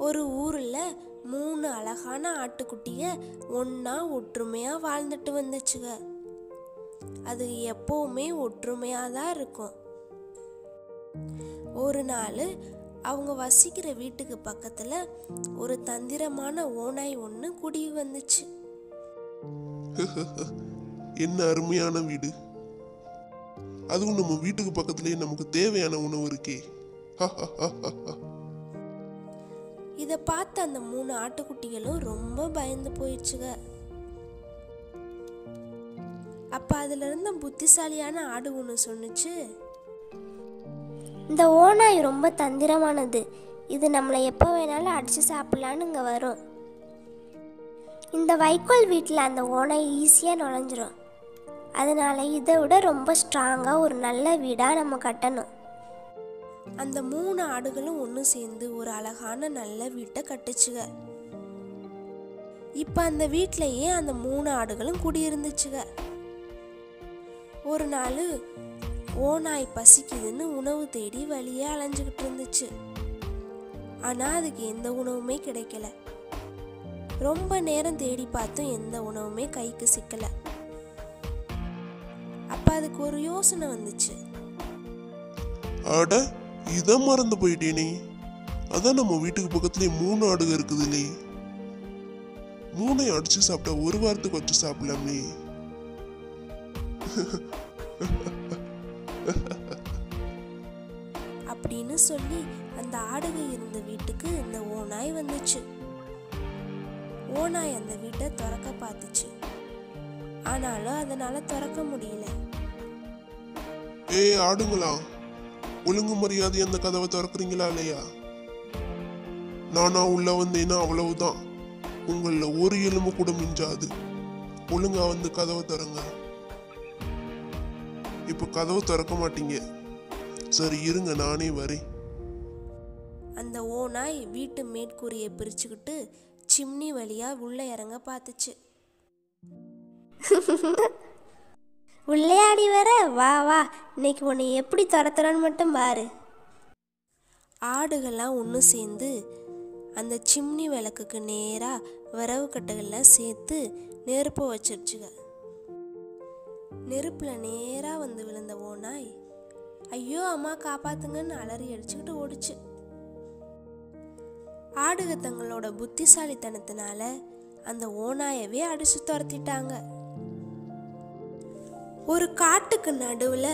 ஒரு ஊரில் 3 அழகான ஆட்டுக்குட்டிய ஒன்றா ஒற்றுமையாக வாழ்ந்துட்டு வந்துச்சுங்க. அது எப்போவுமே ஒற்றுமையாக தான் இருக்கும். ஒரு நாள் அவங்க வசிக்கிற வீட்டுக்கு பக்கத்தில் ஒரு தந்திரமான ஓநாய் ஒன்று குடி வந்துச்சு. என்ன அருமையான வீடு! அதுவும் நம்ம வீட்டுக்கு பக்கத்திலேயே நமக்கு தேவையான உணவு இருக்கே. இதை பார்த்து அந்த 3 ஆட்டுக்குட்டிகளும் ரொம்ப பயந்து போயிடுச்சுங்க. அப்ப அதுல இருந்த புத்திசாலியான ஆடு ஒன்று சொன்னுச்சு, இந்த ஓநாய் ரொம்ப தந்திரமானது. இது நம்மளை எப்போ வேணாலும் அடிச்சு சாப்பிடலான்னு இங்கே வரும். இந்த வைக்கோல் வீட்டில் அந்த ஓநாய் ஈஸியாக நுழைஞ்சிரும். அதனால இதை விட ரொம்ப ஸ்ட்ராங்காக ஒரு நல்ல வீடாக நம்ம கட்டணும். அந்த 3 ஆடுகளும் ஒன்று சேர்ந்து ஒரு அழகான நல்ல வீட்டை கட்டுச்சுங்க. இப்போ அந்த வீட்டிலேயே அந்த 3 ஆடுகளும் குடியிருந்துச்சுங்க. ஒரு நாள் ஓநாய் பசிக்குதுன்னு உணவு தேடி வழியே அலைஞ்சுக்கிட்டு இருந்துச்சு. ஆனால் அதுக்கு எந்த உணவுமே கிடைக்கல. ரொம்ப நேரம் தேடி பார்த்தும் எந்த உணவுமே கைக்கு சிக்கல. அப்ப அதுக்கு ஒரு யோசனை வந்துச்சு. அட, இத மறந்து போயிட்டேனே. அதான் நம்ம வீட்டுக்கு பக்கத்துலயே 3 ஆடுக இருக்குதுல்லே. 3 அடிச்சு சாப்பிட்டா ஒரு வாரத்துக்கு வச்சு சாப்பிடலாமே. அப்படின்னு சொல்லி அந்த ஆடுகை இருந்த வீட்டுக்கு இந்த ஓநாய் வந்துச்சு. ஓநாய் அந்த வீட்டை திறக்க பார்த்துச்சு. ஆனாலும் அதனால திறக்க முடியல. ஏய் ஆடுங்களா, ஒழுங்கு மரியாதை அந்த கதவை திறக்கிறீங்களா இல்லையா? நானா உள்ள வந்தேன்னா அவ்வளவுதான். உங்கள ஒரு எலும்பு கூட மிஞ்சாது. ஒழுங்கா வந்து கதவை திறங்க. இப்ப கதவு திறக்க மாட்டீங்க. சரி இருங்க, நானே வரேன். அந்த ஓநாய் வீட்டு மேற்கூரையை பிரிச்சுக்கிட்டு சிம்னி வழியா உள்ள இறங்க பார்த்துச்சு. உள்ளேயாடி வர, வா வா, இன்னைக்கு உன்னை எப்படி துரத்துறன்னு மட்டும் பாரு. ஆடுகள்லாம் ஒன்று சேர்ந்து அந்த சிம்னி விளக்குக்கு நேராக விறகு கட்டைகள்லாம் சேர்த்து நெருப்பை வச்சிருச்சுங்க. நெருப்பில் நேராக வந்து விழுந்த ஓநாய் ஐயோ அம்மா காப்பாத்துங்கன்னு அலறி அடிச்சுக்கிட்டு ஓடிச்சு. ஆடுக தங்களோட புத்திசாலித்தனத்தினால அந்த ஓநாயவே அடிச்சு துரத்திட்டாங்க. ஒரு காட்டுக்கு நடுவுல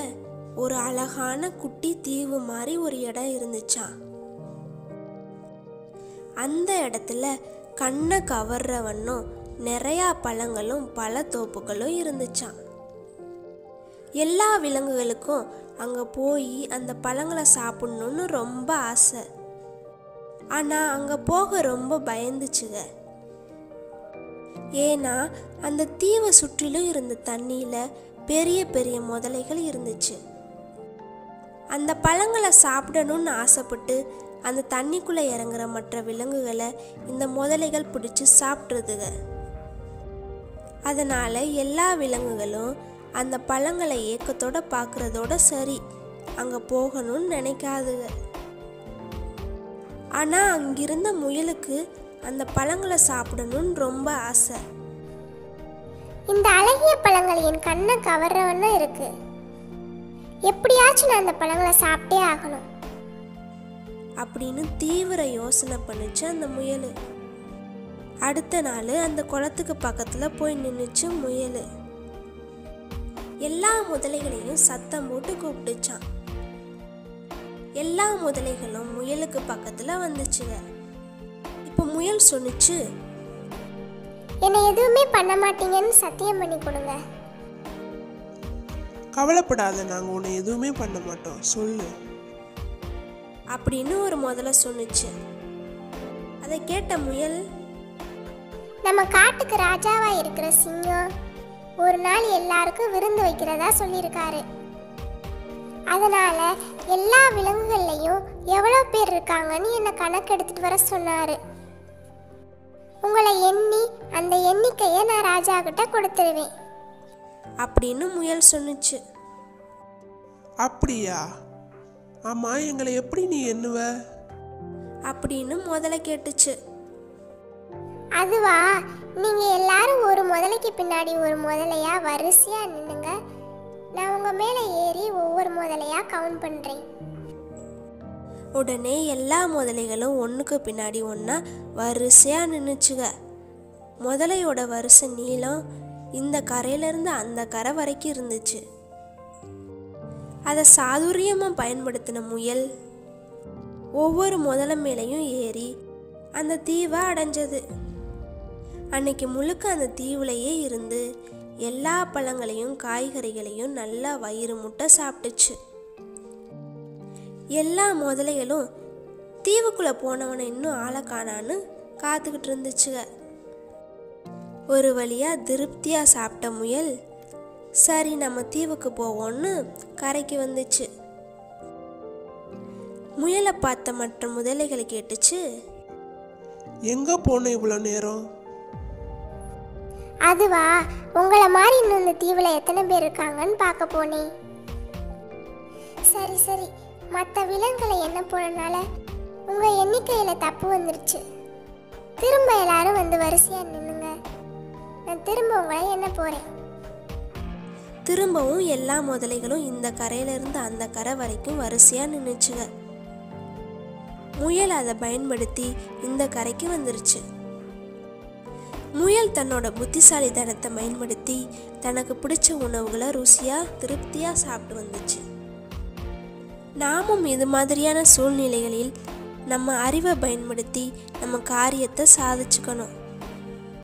ஒரு அழகான குட்டி தீவு மாதிரி ஒரு இடம் இருந்துச்சாம். அந்த இடத்துல கண்ணை கவர்றவன்னும் நிறைய பழங்களும் பல தோப்புகளும் இருந்துச்சாம். எல்லா விலங்குகளுக்கும் அங்க போய் அந்த பழங்களை சாப்பிடணும்னு ரொம்ப ஆசை. ஆனா அங்க போக ரொம்ப பயந்துச்சுங்க. ஏன்னா அந்த தீவை சுற்றிலும் இருந்த தண்ணியில பெரிய பெரிய முதலைகள் இருந்துச்சு. அந்த பழங்களை சாப்பிடணும்னு ஆசைப்பட்டு அந்த தண்ணிக்குள்ள இறங்குற மற்ற விலங்குகளை இந்த முதலைகள் பிடிச்சு சாப்பிட்றதுங்க. அதனால எல்லா விலங்குகளும் அந்த பழங்களை ஏக்கத்தோட பார்க்கறதோட சரி, அங்க போகணும்னு நினைக்காதுங்க. ஆனா அங்கிருந்த முயலுக்கு அந்த பழங்களை சாப்பிடணும்னு ரொம்ப ஆசை. இந்த அழகிய பழங்கள் என் கண்ணை கவர்றவன்னு இருக்கு. எப்படியாச்சும் நான் அந்த பழங்களை சாப்பிட்டே ஆகணும் அப்படின்னு தீவிர யோசனை பண்ணுச்சு அந்த முயல். அடுத்த நாள் அந்த குளத்துக்கு பக்கத்துல போய் நின்னுச்சு முயல். எல்லா முதலைகளையும் சத்தம் போட்டு கூப்பிட்டுச்சான். எல்லா முதலைகளும் முயலுக்கு பக்கத்துல வந்துச்சுங்க. இப்ப முயல் சொன்னுச்சு, என்னை எதுவுமே பண்ண மாட்டீங்கன்னு சத்தியம் பண்ணி கொடுங்க. கவலைப்படாத, நாங்க உன்னை எதுவுமே பண்ண மாட்டோம், சொல்லு அப்படின்னு ஒரு முதலை சொன்னுச்சு. அதை கேட்ட முயல், நம்ம காட்டுக்கு ராஜாவா இருக்கிற சிங்கம் ஒரு நாள் எல்லாருக்கும் விருந்து வைக்கிறதா சொல்லியிருக்காரு. அதனால எல்லா விலங்குகள்லையும் எவ்வளோ பேர் இருக்காங்கன்னு என்னை கணக்கு எடுத்துட்டு வர சொன்னாரு. உங்களை எண்ணி அந்த எண்ணிக்கையை நான் ராஜா கிட்ட கொடுத்துருவேன் அப்படின்னு முயல் சொன்னுச்சு. அப்படியா? ஆமா, எங்களை எப்படி நீ எண்ணுவ? அப்படின்னு முதல்ல கேட்டுச்சு. அதுவா, நீங்க எல்லாரும் ஒரு முதலைக்கு பின்னாடி ஒரு முதலையா வரிசையா நின்னுங்க. நான் உங்க மேல ஏறி ஒவ்வொரு முதலையா கவுண்ட் பண்றேன். உடனே எல்லா முதலைகளும் ஒன்றுக்கு பின்னாடி ஒன்றா வரிசையாக நின்றுச்சுங்க. முதலையோட வரிசை நீளம் இந்த கரையிலேருந்து அந்த கரை வரைக்கும் இருந்துச்சு. அதை சாதுரியமாக பயன்படுத்தின முயல் ஒவ்வொரு முதலை மேலேயும் ஏறி அந்த தீவை அடைஞ்சது. அன்னைக்கு முழுக்க அந்த தீவுலையே இருந்து எல்லா பழங்களையும் காய்கறிகளையும் நல்லா வயிறு முட்டை சாப்பிட்டுச்சு. எல்லா முதலைகளும் தீவுக்குள்ளே போனவனை இன்னும் ஆளை காணான்னு காத்துக்கிட்டு இருந்துச்சுங்க. ஒரு வழியாக திருப்தியாக சாப்பிட்ட முயல் சரி நம்ம தீவுக்கு போவோன்னு கரைக்கு வந்துச்சு. முயலை பார்த்த மற்ற முதலைகள் கேட்டுச்சு, எங்க போன இவ்வளோ நேரம்? அதுவா, உங்களை மாதிரி இன்னும் இந்த தீவுல எத்தனை பேர் இருக்காங்கன்னு பார்க்க போனேன். சரி சரி, மற்ற விலங்குகளை என்ன போனனால உங்க எண்ணிக்கையில தப்பு வந்துருச்சு. திரும்ப எல்லாரும் வந்து வரிசையா நின்னுங்க. நான் திரும்ப உங்களை என்ன போறேன். திரும்பவும் எல்லா முதலைகளும் இந்த கரையிலிருந்து அந்த கரை வரைக்கும் வரிசையாக நின்றுச்சுங்க. முயல் அதை பயன்படுத்தி இந்த கரைக்கு வந்துருச்சு. முயல் தன்னோட புத்திசாலித்தனத்தை பயன்படுத்தி தனக்கு பிடிச்ச உணவுகளை ருசியாக திருப்தியாக சாப்பிட்டு வந்துச்சு. நாமும் இது மாதிரியான சூழ்நிலைகளில் நம்ம அறிவை பயன்படுத்தி நம்ம காரியத்தை சாதிச்சுக்கணும்.